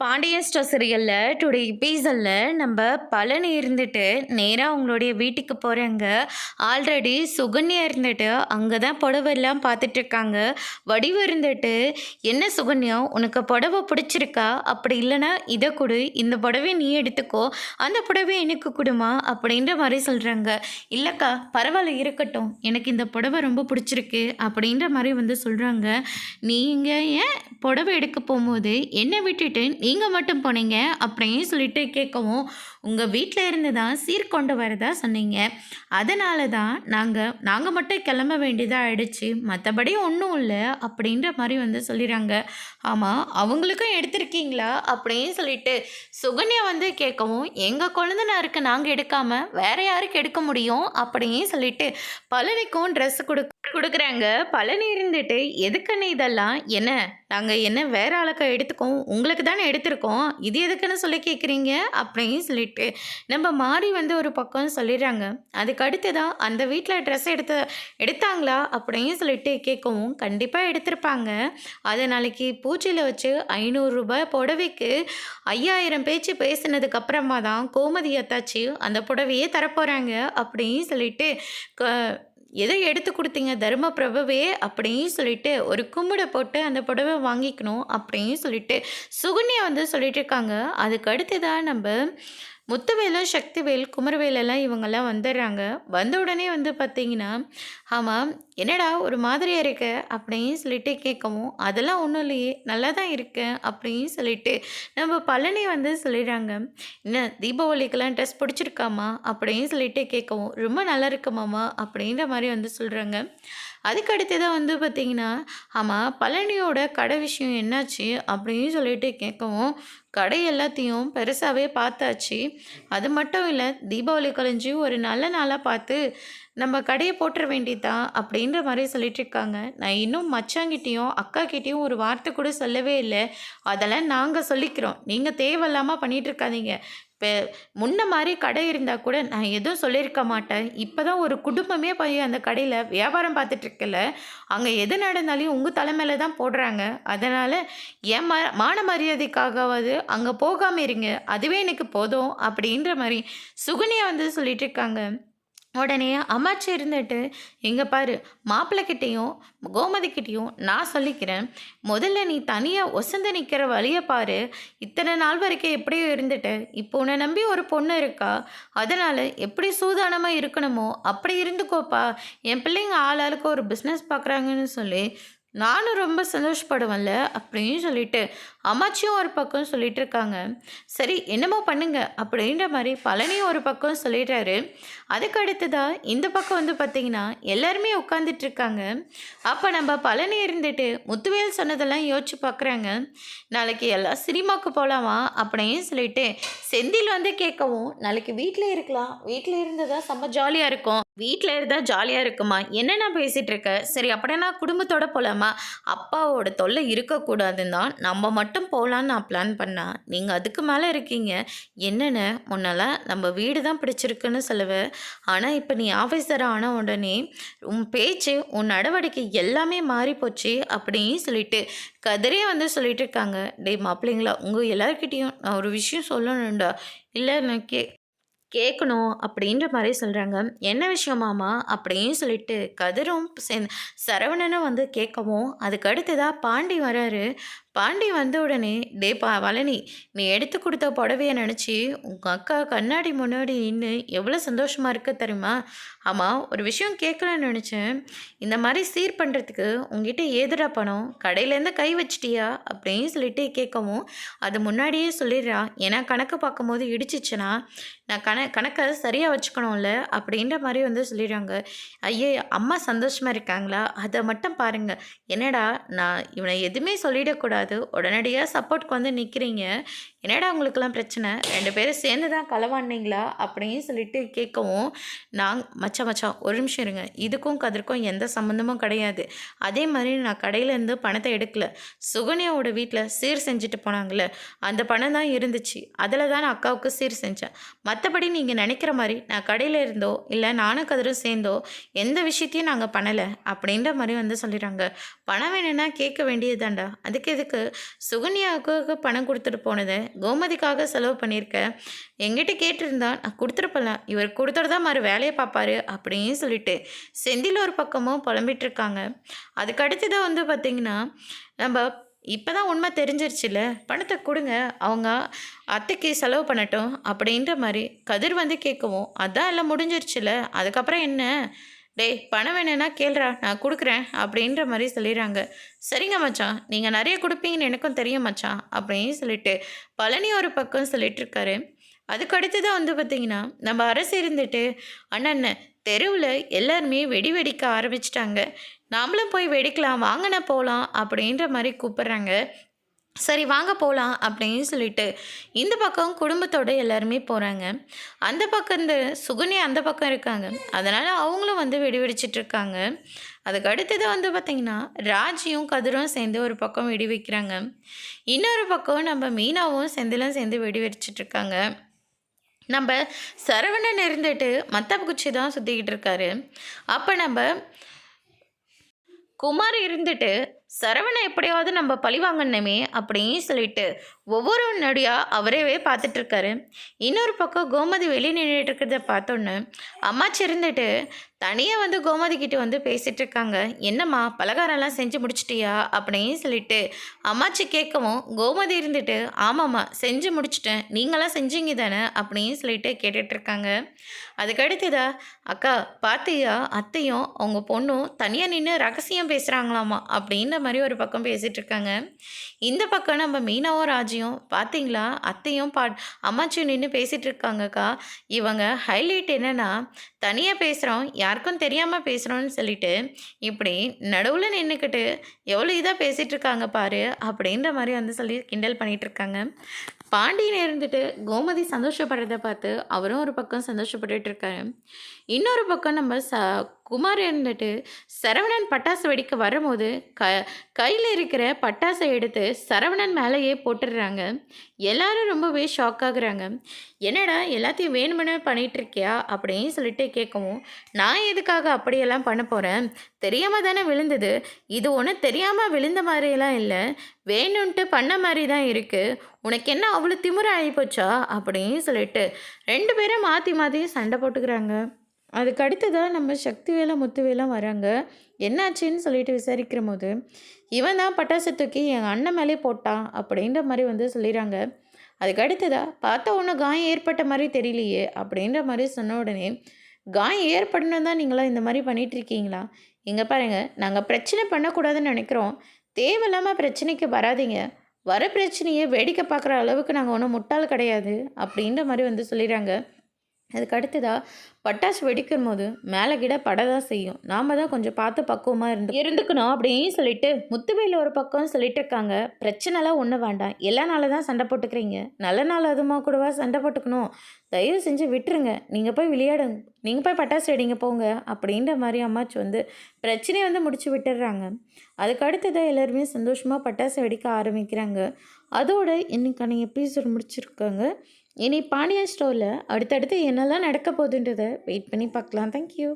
Pandian store சீரியலில் today எபிசோடில் நம்ம பழனி இருந்துட்டு நேராக அவங்களுடைய வீட்டுக்கு போகிறாங்க. ஆல்ரெடி சுகன்யா இருந்துட்டு அங்கே தான் புடவெல்லாம் பார்த்துட்ருக்காங்க. வடிவு இருந்துட்டு, என்ன சுகன்யா உனக்கு புடவை பிடிச்சிருக்கா? அப்படி இல்லைன்னா இதை கொடு, இந்த புடவை நீ எடுத்துக்கோ, அந்த புடவை எனக்கு கொடுமா அப்படின்ற மாதிரி சொல்கிறாங்க. இல்லைக்கா பரவாயில்ல இருக்கட்டும், எனக்கு இந்த புடவை ரொம்ப பிடிச்சிருக்கு அப்படின்ற மாதிரி சொல்கிறாங்க. நீங்கள் ஏன் புடவை எடுக்க போகும்போது என்னை விட்டுட்டு நீங்கள் மட்டும் போனீங்க அப்படின்னு சொல்லிட்டு கேட்கவும், உங்கள் வீட்டில் இருந்து தான் சீர்கொண்டு வரதா சொன்னீங்க, அதனால தான் நாங்கள் மட்டும் கிளம்ப வேண்டியதாக ஆயிடுச்சு, மற்றபடி ஒன்றும் இல்லை அப்படின்ற மாதிரி சொல்லிடுறாங்க. ஆமாம் அவங்களுக்கும் எடுத்திருக்கீங்களா அப்படின்னு சொல்லிட்டு சுகன்யா கேட்கவும், எங்கள் குழந்தைனாருக்கு நாங்கள் எடுக்காமல் வேற யாருக்கு எடுக்க முடியும் அப்படின்னு சொல்லிட்டு பழனிக்கும் ட்ரெஸ் கொடுக்குறாங்க. பழனி இருந்துட்டு, எதுக்குன்னு இதெல்லாம் என்ன, நாங்கள் என்ன வேற ஆளுக்க எடுத்துக்கோம், உங்களுக்கு தானே எடுத்திருக்கோம், இது எதுக்குன்னு சொல்லி கேட்குறீங்க அப்படின்னு சொல்லிட்டு நம்ம மாறி ஒரு பக்கம் சொல்லிடுறாங்க. அதுக்கு அடுத்ததான் அந்த வீட்டில் ட்ரெஸ் எடுத்தாங்களா அப்படின்னு சொல்லிட்டு கேட்கவும், கண்டிப்பாக எடுத்திருப்பாங்க, அதை நாளைக்கு பூஜையில் வச்சு 500 ரூபாய் புடவைக்கு 5000 பேச்சு பேசினதுக்கு அப்புறமா தான் கோமதி அத்தாச்சி அந்த புடவையே தரப்போகிறாங்க அப்படின்னு சொல்லிட்டு எதை எடுத்து கொடுத்தீங்க தர்ம பிரபுவே அப்படின்னு சொல்லிட்டு ஒரு கும்பிட போட்டு அந்த புடவை வாங்கிக்கணும் அப்படின்னு சொல்லிட்டு சுகன்யா சொல்லிட்டு இருக்காங்க. அதுக்கு அடுத்ததான் நம்ம முத்துவேலு, சக்திவேல், குமரவேலெல்லாம் இவங்கெல்லாம் வந்துடுறாங்க. வந்த உடனே பார்த்தீங்கன்னா, ஆமாம் என்னடா ஒரு மாதிரியாக இருக்க அப்படின்னு சொல்லிட்டு கேட்கவும், அதெல்லாம் ஒன்றும் இல்லையே நல்லா தான் இருக்கேன் அப்படின்னு சொல்லிட்டு நம்ம பழனி சொல்லிடுறாங்க. என்ன தீபாவளிக்கெல்லாம் ட்ரெஸ் பிடிச்சிருக்காமா அப்படின்னு சொல்லிட்டு கேட்கவும், ரொம்ப நல்லா இருக்குமாம்மா அப்படின்ற மாதிரி சொல்கிறாங்க. அதுக்கு அடுத்ததான் பார்த்தீங்கன்னா, ஆமாம் பழனியோட கடை விஷயம் என்னாச்சு அப்படின்னு சொல்லிட்டு கேட்கவும், கடை எல்லாத்தையும் பெருசாகவே பார்த்தாச்சு, அது மட்டும் இல்லை தீபாவளி கழிஞ்சு ஒரு நல்ல நாளாக பார்த்து நம்ம கடையை போட்டுற வேண்டியதான் அப்படின்ற மாதிரி சொல்லிட்டு இருக்காங்க. நான் இன்னும் மச்சாங்கிட்டேயும் அக்காக்கிட்டேயும் ஒரு வார்த்தை கூட சொல்லவே இல்லை, அதெல்லாம் நாங்கள் சொல்லிக்கிறோம், நீங்கள் தேவையில்லாமல் பண்ணிகிட்டு இருக்காதீங்க. இப்போ முன்ன மாதிரி கடை இருந்தால் கூட நான் எதுவும் சொல்லியிருக்க மாட்டேன், இப்போ தான் ஒரு குடும்பமே போய் அந்த கடையில் வியாபாரம் பார்த்துட்ருக்கல, அங்கே எது நடந்தாலும் உங்கள் தலைமையில் தான் போடுறாங்க, அதனால் என் மான மரியாதைக்காகவாது அங்கே போகாமல் இருங்க, அதுவே எனக்கு போதும் அப்படின்ற மாதிரி சுகன்யா சொல்லிட்டு இருக்காங்க. உடனே அம்மாச்சி இருந்துட்டு, எங்கே பாரு மாப்பிள்ளைக்கிட்டேயும் கோமதிக்கிட்டேயும் நான் சொல்லிக்கிறேன், முதல்ல நீ தனியாக ஒசந்து நிற்கிற வழியை பாரு, இத்தனை நாள் வரைக்கும் எப்படியோ இருந்துட்டு இப்போ உன்னை நம்பி ஒரு பொண்ணு இருக்கா, அதனால் எப்படி சூதானமாக இருக்கணுமோ அப்படி இருந்துக்கோப்பா, என் பிள்ளைங்க ஆளாளுக்கு ஒரு பிஸ்னஸ் பார்க்குறாங்கன்னு சொல்லி நானும் ரொம்ப சந்தோஷப்படுவேன்ல அப்படின்னு சொல்லிட்டு அம்மாச்சியும் ஒரு பக்கம் சொல்லிட்டு இருக்காங்க. சரி என்னமோ பண்ணுங்க அப்படின்ற மாதிரி பழனியும் ஒரு பக்கம் சொல்லிடுறாரு. அதுக்கு அடுத்ததான் இந்த பக்கம் பார்த்தீங்கன்னா எல்லாருமே உட்காந்துட்டு இருக்காங்க. அப்போ நம்ம பழனி இருந்துட்டு முத்துவேல் சொன்னதெல்லாம் யோசிச்சு பார்க்குறாங்க. நாளைக்கு எல்லாம் சினிமாவுக்கு போகலாமா அப்படின்னு சொல்லிட்டு செந்தில் கேட்கவும், நாளைக்கு வீட்டில் இருக்கலாம், வீட்டில் இருந்ததா செம்ம ஜாலியாக இருக்கும், வீட்டில் இருந்தால் ஜாலியாக இருக்குமா, என்ன நான் பேசிகிட்டு இருக்கேன், சரி அப்படின்னா குடும்பத்தோடு போகலாமா, அப்பாவோட தொல்லை இருக்கக்கூடாதுன்னு தான் நம்ம மட்டும் போகலான்னு நான் பிளான் பண்ணேன், நீங்கள் அதுக்கு மேலே இருக்கீங்க, என்னென்ன முன்னெல்லாம் நம்ம வீடு தான் பிடிச்சிருக்குன்னு சொல்லுவேன், ஆனால் இப்போ நீ ஆஃபீஸர் ஆன உடனே உன் பேச்சு உன் நடவடிக்கை எல்லாமே மாறி போச்சு அப்படின்னு சொல்லிட்டு கதிரே சொல்லிட்டு இருக்காங்க. டேய் மாப்பிள்ளைங்களா, உங்கள் எல்லாருக்கிட்டேயும் நான் ஒரு விஷயம் சொல்லணும்டா, இல்லை நான் கேட்கணும் அப்படின்ற மாதிரி சொல்கிறாங்க. என்ன விஷயமாமா அப்படின்னு சொல்லிட்டு கதிரும் சரவணனும் கேட்கவும், அதுக்கு அடுத்ததாக பாண்டி வராரு. பாண்டி வந்த உடனே, டே பழனி, நீ எடுத்து கொடுத்த புடவையை நினச்சி உங்கள் அக்கா கண்ணாடி முன்னாடி நின்று எவ்வளோ சந்தோஷமாக இருக்க தெரியுமா, ஆமாம் ஒரு விஷயம் கேட்கலான்னு நினச்சேன், இந்த மாதிரி சீர் பண்ணுறதுக்கு உங்ககிட்ட ஏதுடா பணம், கடையிலேருந்து கை வச்சிட்டியா அப்படின்னு சொல்லிட்டு கேட்கவும், அது முன்னாடியே சொல்லிடுறா, ஏன்னா கணக்கு பார்க்கும்போது இடிச்சிச்சுன்னா நான் கணக்கை சரியாக வச்சுக்கணும்ல அப்படின்ற மாதிரி சொல்லிடுறாங்க. ஐயே அம்மா சந்தோஷமாக இருக்காங்களா, அதை மட்டும் பாருங்கள், என்னடா நான் இவனை எதுவுமே சொல்லிடக்கூடாது, உடனடியாக சப்போர்ட்க்கு நிற்கிறீங்க, என்னடா உங்களுக்கெல்லாம் பிரச்சனை, 2 பேரும் சேர்ந்து தான் களவாண்டீங்களா அப்படின்னு சொல்லிட்டு கேட்கவும், மச்சான் மச்சான் ஒரு நிமிஷம் இருங்க, இதுக்கும் கதிர்க்கும் எந்த சம்மந்தமும் கிடையாது. அதே மாதிரி நான் கடையிலேருந்து பணத்தை எடுக்கல, சுகன்யாவோட வீட்டில் சீர் செஞ்சுட்டு போனாங்கல்ல, அந்த பணம் தான் இருந்துச்சு, அதில் தான் நான் அக்காவுக்கு சீர் செஞ்சேன். மற்றபடி நீங்கள் நினைக்கிற மாதிரி நான் கடையில் இருந்தோ இல்லை நானும் கதிரும் சேர்ந்தோ எந்த விஷயத்தையும் நாங்கள் பண்ணலை அப்படின்ற மாதிரி வந்து சொல்லிடுறாங்க. பணம் வேணும்னா கேட்க வேண்டியதுதான்டா, அதுக்கு எதுக்கு சுகன்யாவுக்கு பணம் கொடுத்துட்டு போனதை கோமதிக்காக செலவு பண்ணியிருக்க, எங்கிட்ட கேட்டிருந்தா நான் கொடுத்துருப்பலாம், இவர் கொடுத்துட்டு மாதிரி வேலையை பார்ப்பாரு அப்படின்னு சொல்லிட்டு செந்தில் ஒரு பக்கமும் புலம்பிட்டு இருக்காங்க. அதுக்கு அடுத்து தான் வந்து பார்த்திங்கன்னா, நம்ம இப்போ தான் உண்மை தெரிஞ்சிருச்சுல, பணத்தை கொடுங்க, அவங்க அத்தைக்கு செலவு பண்ணட்டும் அப்படின்ற மாதிரி கதிர் வந்து கேட்கவும், அதான் எல்லாம் முடிஞ்சிருச்சுல, அதுக்கப்புறம் என்ன, டேய் பணம் வேணும்னா கேள்றா, நான் கொடுக்குறேன் அப்படின்ற மாதிரி சொல்லிடுறாங்க. சரிங்க மச்சான், நீங்கள் நிறைய கொடுப்பீங்கன்னு எனக்கும் தெரியும் மச்சான் அப்படின்னு சொல்லிட்டு பழனி ஒரு பக்கம் சொல்லிட்டு இருக்காரு. அதுக்கு அடுத்து தான் வந்து பார்த்திங்கன்னா, நம்ம அரசு இருந்துட்டு அண்ணன் தெருவில் எல்லாருமே வெடி வெடிக்க ஆரம்பிச்சிட்டாங்க, நாமளும் போய் வெடிக்கலாம் வாங்கின போகலாம் அப்படின்ற மாதிரி கூப்பிட்றாங்க. சரி வாங்க போகலாம் அப்படின்னு சொல்லிட்டு இந்த பக்கம் குடும்பத்தோடு எல்லாருமே போகிறாங்க. அந்த பக்கம் இந்த சுகன்யா அந்த பக்கம் இருக்காங்க, அதனால் அவங்களும் வந்து வெடி வெடிச்சிட்ருக்காங்க. அதுக்கு அடுத்தது வந்து பார்த்திங்கன்னா, ராஜியும் கதிரும் சேர்ந்து ஒரு பக்கம் வெடி வைக்கிறாங்க, இன்னொரு பக்கம் நம்ம மீனாவும் செந்திலும் சேர்ந்து வெடி வெடிச்சிட்ருக்காங்க. நம்ம சரவணன் இருந்துட்டு மத்தாப்பு குச்சி தான் சுற்றிக்கிட்டு இருக்காரு. அப்போ நம்ம குமார் இருந்துட்டு சரவணை எப்படியாவது நம்ம பழி வாங்கணுமே அப்படின்னு சொல்லிட்டு ஒவ்வொரு நொடியாக அவரேவே பார்த்துட்ருக்காரு. இன்னொரு பக்கம் கோமதி வெளியே நின்றுட்டு இருக்கிறத பார்த்தோன்னு அம்மாச்சி இருந்துட்டு தனியாக வந்து கோமதி கிட்ட வந்து பேசிகிட்டு இருக்காங்க. என்னம்மா பலகாரம்லாம் செஞ்சு முடிச்சிட்டியா அப்படின்னு சொல்லிட்டு அம்மாச்சி கேட்கவும், கோமதி இருந்துட்டு ஆமாம்மா செஞ்சு முடிச்சிட்டேன், நீங்களாம் செஞ்சீங்க தானே அப்படின்னு சொல்லிட்டு கேட்டுட்ருக்காங்க. அதுக்கடுத்ததா, அக்கா பார்த்தியா அத்தையும் அவங்க பொண்ணும் தனியாக நின்று ரகசியம் பேசுகிறாங்களாமா அப்படின்ற மாதிரி ஒரு பக்கம் பேசிகிட்டு இருக்காங்க. இந்த பக்கம் நம்ம மீனாவும் ராஜியும் பார்த்தீங்களா அத்தையும் அம்மாச்சியும் நின்று பேசிகிட்டு இருக்காங்கக்கா. இவங்க ஹைலைட் என்னென்னா, தனியாக பேசுகிறோம் யாருக்கும் தெரியாமல் பேசுகிறோன்னு சொல்லிட்டு இப்படி நடுவில் நின்றுக்கிட்டு எவ்வளோ இதாக பேசிகிட்டு இருக்காங்க பாரு அப்படின்ற மாதிரி வந்து சொல்லி கிண்டல் பண்ணிகிட்ருக்காங்க. பாண்டியன் இருந்துட்டு கோமதி சந்தோஷப்படுறத பார்த்து அவரும் ஒரு பக்கம் சந்தோஷப்பட்டுட்டு இருக்காரு. இன்னொரு பக்கம் நம்ம குமார் இருந்துட்டு சரவணன் பட்டாசு வெடிக்க வரும்போது கையில் இருக்கிற பட்டாசை எடுத்து சரவணன் மேலேயே போட்டுடுறாங்க. எல்லாரும் ரொம்பவே ஷாக் ஆகுறாங்க. என்னடா எல்லாத்தையும் வேணுமென்னு பண்ணிகிட்டு இருக்கியா அப்படின்னு சொல்லிட்டு கேட்கவும், நான் எதுக்காக அப்படியெல்லாம் பண்ண போகிறேன், தெரியாமல் தானே விழுந்தது, இது ஒன்றும் தெரியாமல் விழுந்த மாதிரியெல்லாம் இல்லை, வேணும்ன்ட்டு பண்ண மாதிரி தான் இருக்குது, உனக்கு என்ன அவ்வளோ திமிர ஆகிப்போச்சா அப்படின்னு சொல்லிட்டு 2 பேரும் மாற்றி மாற்றி சண்டை போட்டுக்கிறாங்க. அதுக்கு அடுத்ததாக நம்ம சக்திவேலா முத்துவேலாம் வராங்க. என்னாச்சுன்னு சொல்லிட்டு விசாரிக்கிற போது, இவன் தான் பட்டாசு தூக்கி எங்கள் அண்ணன் மேலே போட்டான் அப்படின்ற மாதிரி வந்து சொல்லிடுறாங்க. அதுக்கு அடுத்ததாக பார்த்தா ஒன்றும் காயம் ஏற்பட்ட மாதிரி தெரியலையே அப்படின்ற மாதிரி சொன்ன உடனே, காயம் ஏற்படணும் தான் நீங்களாம் இந்த மாதிரி பண்ணிகிட்ருக்கீங்களா, இங்கே பாருங்கள் நாங்கள் பிரச்சனை பண்ணக்கூடாதுன்னு நினைக்கிறோம், தேவையில்லாமல் பிரச்சனைக்கு வராதிங்க, வர பிரச்சனையை வேடிக்கை பார்க்குற அளவுக்கு நாங்கள் ஒன்றும் முட்டாள் கிடையாது அப்படின்ற மாதிரி வந்து சொல்லிடுறாங்க. அதுக்கு அடுத்ததாக பட்டாசு வெடிக்கும் போது மேலே கிட பட தான் செய்யும், நாம் தான் கொஞ்சம் பார்த்து பக்குவமாக இருந்துக்கணும் அப்படின்னு சொல்லிட்டு முத்துவேல் ஒரு பக்கம் சொல்லிட்டு இருக்காங்க. பிரச்சனைலாம் ஒன்றும் வேண்டாம், எல்லா நாளும் தான் சண்டை போட்டுக்கிறீங்க, நல்ல நாள் அதுமா கூடவா சண்டை போட்டுக்கணும், தயவு செஞ்சு விட்டுருங்க, நீங்கள் போய் விளையாடுங்க, நீங்கள் போய் பட்டாசு வெடிங்க போங்க அப்படின்ற மாதிரி அம்மாச்சி வந்து பிரச்சனையை வந்து முடிச்சு விட்டுடுறாங்க. அதுக்கு அடுத்ததாக எல்லாருமே சந்தோஷமாக பட்டாசு வெடிக்க ஆரம்பிக்கிறாங்க. அதோட இன்னைக்கான எபிசோட் முடிச்சிருக்காங்க. இனி பாண்டியன் ஸ்டோரில் அடுத்தடுத்து என்னெல்லாம் நடக்க போகுதுன்றதை வெயிட் பண்ணி பார்க்கலாம். தேங்க்யூ.